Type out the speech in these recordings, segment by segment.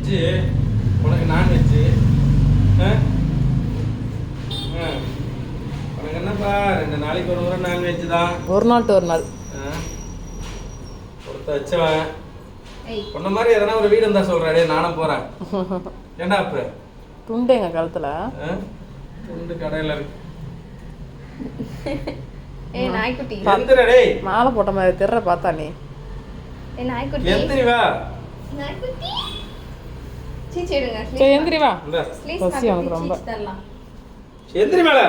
Veg, உனக்கு non veg. உனக்கு என்னப்பா 2 நாளைக்கு ஒரு முறை நான்வெஜ் தான். ஒரு நாள் டு ஒரு நாள். ஒருத்த வச்சவன் உன்ன மாதிரி எதனா ஒரு வீடு இருந்தா சொல்றாடே, நானும் போறேன். ஏண்டா அப்ப துண்டு எங்க கழுத்துல துண்டு கடையில இருக்கு. ஏய் நாய்க்குட்டி, எந்திரா டேய். மாலை போட்ட மாதிரி தெர்ற பார்த்தா நீ. ஏய் நாய்க்குட்டி, எந்திரி வா. நாய்க்குட்டி சீச்சி எடுங்க. சரி எந்திரி வா. பசி உனக்கு ரொம்ப. எந்திரி மேல.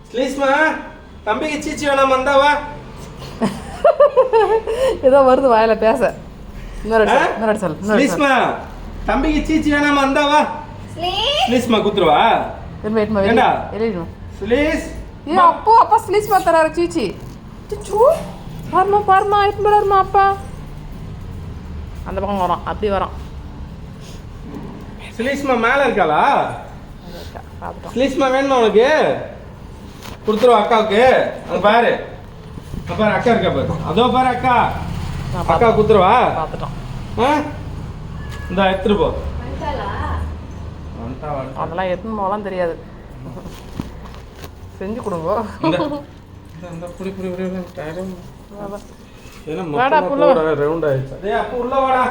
ஸ்லீஸ்மா தம்பிக்கு சீச்சி வேணாம், வந்தா வா. ஏதோ வருது வாயில பேச. இன்னொரு சொல். ஸ்லீஸ்மா தம்பிக்கு சீச்சி வேணாம், வந்தா வா. ஸ்லீஸ்மா குத்துருவா. வெயிட் மா ஏண்டா? எலிடு. ஸ்லீஸ். ஏ அப்பா ஸ்லீஸ் மாத்தறாரு சீச்சி. சூ. பாருமா இப்படி வரமா அப்பா. அந்த பக்கம் வரான், அப்படி வரான். ஸ்லீஸ்மா மேல இருக்காளா? பாத்துட்டோம். ஸ்லீஸ்மா வேணுமா உனக்கு? குடுத்துருவா அக்காவுக்கு. அங்க பாரு. பாரு அக்கா இருக்கா பாரு. அதோ பாரு அக்கா. அக்கா குடுத்துருவா. பாத்துட்டோம். இந்த எடுத்துட்டு போ. அதெல்லாம் எத்தனை போலாம் தெரியாது. செஞ்சு கொடுங்க. இந்த புடி புடி புடி டைம். வாடா புள்ள. ரவுண்ட் ஆயிடுச்சு. டேய் அப்ப உள்ள வாடா.